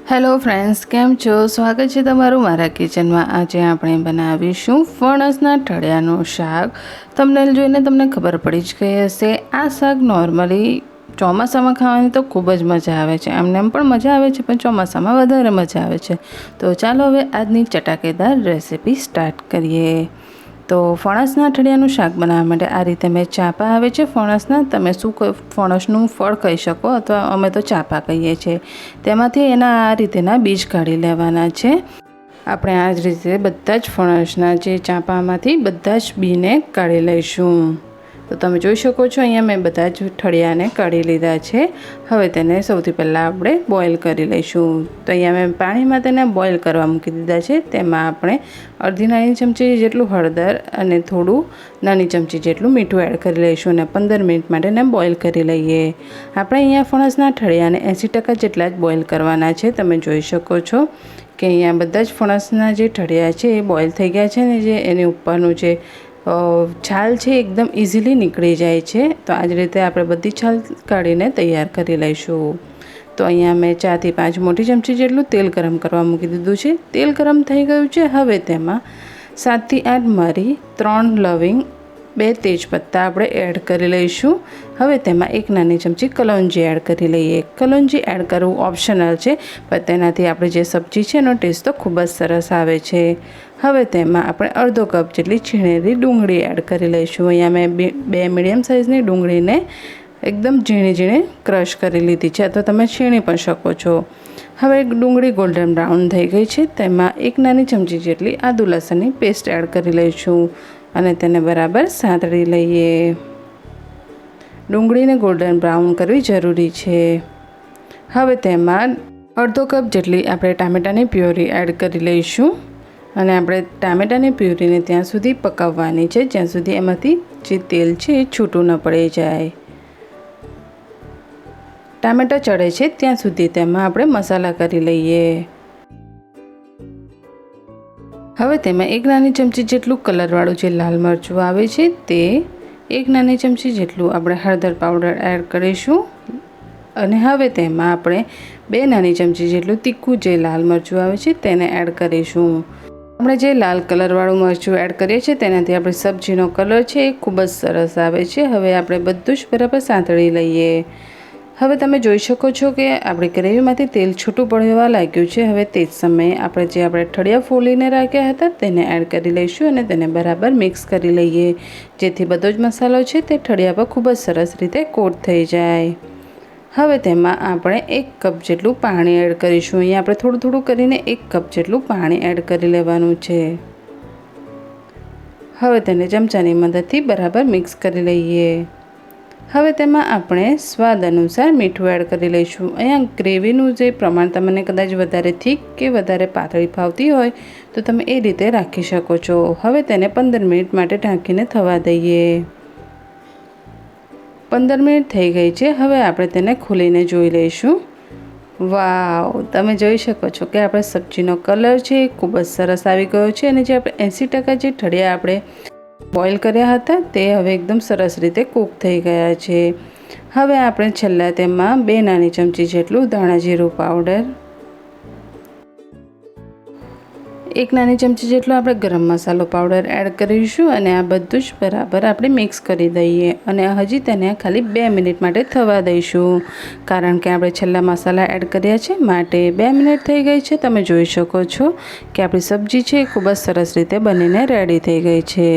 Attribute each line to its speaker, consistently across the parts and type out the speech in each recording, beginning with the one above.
Speaker 1: Hello friends, કેમ છો? સ્વાગત છે તમારું મારા કિચનમાં। આજે આપણે બનાવીશું ફણસના ઠળિયાનું શાક। થંબનેલ જોઈને તમને ખબર પડી જ ગઈ હશે। આ શાક નોર્મલી ચોમાસામાં ખાવાની તો ખૂબ જ મજા આવે છે, એમને એમ પણ મજા આવે છે, પણ ચોમાસામાં વધારે મજા આવે છે। તો ચાલો હવે આજની ચટાકેદાર રેસીપી સ્ટાર્ટ કરીએ। તો ફણસના ઠળિયાનું શાક બનાવવા માટે આ રીતે મેં ચાપા આવે છે ફણસના, તમે શું ફણસનું ફળ કહી શકો અથવા અમે તો ચાપા કહીએ છીએ, તેમાંથી એના આ રીતેના બીજ કાઢી લેવાના છે। આપણે આ જ રીતે બધા જ ફણસના જે ચાપામાંથી બધા જ બીને કાઢી લઈશું। તો તમે જોઈ શકો છો અહીંયા મેં બધા જ ઠળિયાને કાઢી લીધા છે। હવે તેને સૌથી પહેલાં આપણે બોઇલ કરી લઈશું। તો અહીંયા મેં પાણીમાં તેને બોઇલ કરવા મૂકી દીધા છે। તેમાં આપણે અડધી નાની ચમચી જેટલું હળદર અને થોડું નાની ચમચી જેટલું મીઠું એડ કરી લઈશું અને 15 મિનિટ માટે એને બોઇલ કરી લઈએ। આપણે અહીંયા ફણસના ઠળિયાને 80% જેટલા જ બોઇલ કરવાના છે। તમે જોઈ શકો છો કે અહીંયા બધા જ ફણસના જે ઠળિયા છે એ બોઇલ થઈ ગયા છે ને જે એની ઉપરનું જે છાલ છે એકદમ ઇઝીલી નીકળી જાય છે। તો આ જ રીતે આપણે બધી છાલ કાઢીને તૈયાર કરી લઈશું। તો અહીંયા મેં 4 થી 5 મોટી ચમચી જેટલું તેલ ગરમ કરવા મૂકી દીધું છે। તેલ ગરમ થઈ ગયું છે। હવે તેમાં 7 થી 8 મરી, 3 લવિંગ, 2 તેજપત્તા આપણે એડ કરી લઈશું। હવે તેમાં 1 નાની ચમચી કલોંજી એડ કરી લઈએ। કલોંજી એડ કરવું ઓપ્શનલ છે, પણ તેનાથી આપણે જે સબ્જી છે એનો ટેસ્ટ તો ખૂબ જ સરસ આવે છે। હવે તેમાં આપણે અડધો કપ જેટલી છીણેલી ડુંગળી એડ કરી લઈશું। અહીંયા મેં 2 મીડિયમ સાઇઝની ડુંગળીને એકદમ ઝીણી ઝીણી ક્રશ કરી લીધી છે, અથવા તમે છીણી પણ શકો છો। હવે ડુંગળી ગોલ્ડન બ્રાઉન થઈ ગઈ છે। તેમાં 1 નાની ચમચી જેટલી આદુ લસણની પેસ્ટ એડ કરી લઈશું અને તેને બરાબર સાંતળી લઈએ। ડુંગળીને ગોલ્ડન બ્રાઉન કરવી જરૂરી છે। હવે તેમાં અડધો કપ જેટલી આપણે ટામેટાની પ્યોરી એડ કરી લઈશું અને આપણે ટામેટાની પ્યુરીને ત્યાં સુધી પકાવવાની છે જ્યાં સુધી એમાંથી જે તેલ છે એ છૂટું ન પડી જાય। ટામેટાં ચડે છે ત્યાં સુધી તેમાં આપણે મસાલા કરી લઈએ। હવે તેમાં 1 નાની ચમચી જેટલું કલરવાળું જે લાલ મરચું આવે છે તે, 1 નાની ચમચી જેટલું આપણે હળદર પાવડર એડ કરીશું અને હવે તેમાં આપણે 2 નાની ચમચી જેટલું તીખું જે લાલ મરચું આવે છે તેને એડ કરીશું। આપણે જે લાલ કલરવાળું મરચું એડ કરીએ છીએ તેનાથી આપણી સબ્જીનો કલર છે એ ખૂબ જ સરસ આવે છે। હવે આપણે બધું જ બરાબર સાંતળી લઈએ। હવે તમે જોઈ શકો છો કે આપણી ગ્રેવીમાંથી તેલ છૂટું પડવા લાગ્યું છે। હવે તે જ સમયે આપણે ઠળિયા ફોલીને રાખ્યા હતા તેને એડ કરી લઈશું અને તેને બરાબર મિક્સ કરી લઈએ, જેથી બધો જ મસાલો છે તે ઠળિયા પર ખૂબ જ સરસ રીતે કોટ થઈ જાય। હવે તેમાં આપણે 1 કપ જેટલું પાણી એડ કરીશું। અહીંયા આપણે થોડું થોડું કરીને 1 કપ જેટલું પાણી એડ કરી લેવાનું છે। હવે તેને ચમચાની મદદથી બરાબર મિક્સ કરી લઈએ। હવે તેમાં આપણે સ્વાદ અનુસાર મીઠું એડ કરી લઈશું। અહીંયા ગ્રેવીનું જે પ્રમાણ તમને કદાચ વધારે થીક કે વધારે પાતળી ફાવતી હોય તો તમે એ રીતે રાખી શકો છો। હવે તેને 15 મિનિટ માટે ઢાંકીને થવા દઈએ। 15 મિનિટ થઈ ગઈ છે। હવે આપણે તેને ખોલીને જોઈ લઈશું। વાવ, તમે જોઈ શકો છો કે આપણે સબ્જીનો કલર છે એ ખૂબ જ સરસ આવી ગયો છે અને જે આપણે 80% જે ઠળિયા આપણે બોઇલ કર્યા હતા તે હવે એકદમ સરસ રીતે કૂક થઈ ગયા છે। હવે આપણે છેલ્લા તેમાં 2 નાની ચમચી જેટલું ધાણા જીરું પાવડર, 1 નાની ચમચી જેટલો આપણે ગરમ મસાલો પાવડર એડ કરીશું અને આ બધું જ બરાબર આપણે મિક્સ કરી દઈએ અને હજી તેને ખાલી 2 મિનિટ માટે થવા દઈશું, કારણ કે આપણે છેલ્લા મસાલા એડ કર્યા છે માટે 2 મિનિટ થઈ ગઈ છે। તમે જોઈ શકો છો કે આપણી સબ્જી છે એ ખૂબ જ સરસ રીતે બનીને રેડી થઈ ગઈ છે।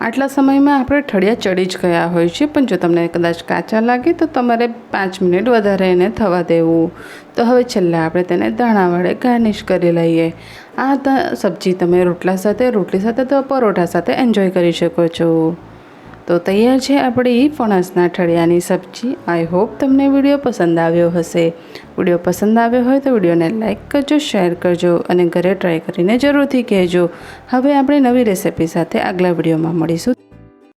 Speaker 1: આટલા સમયમાં આપણે ઠળિયા ચડી જ ગયા હોય છે, પણ જો તમને કદાચ કાચા લાગે તો તમારે 5 મિનિટ વધારે એને થવા દેવું। તો હવે છેલ્લે આપણે તેને ધાણા વડે ગાર્નિશ કરી લઈએ। આ સબ્જી તમે રોટલી સાથે તો પરોઠા સાથે એન્જોય કરી શકો છો। તો તૈયાર છે આપણી ફણસના ઠળિયાની સબ્જી। આઈ હોપ તમને વિડીયો પસંદ આવ્યો હશે। વિડીયો પસંદ આવ્યો હોય તો વિડીયોને લાઇક કરજો, શેર કરજો અને ઘરે ટ્રાય કરીને જરૂરથી કહેજો। હવે આપણે નવી રેસિપી સાથે આગલા વિડીયોમાં મળીશું।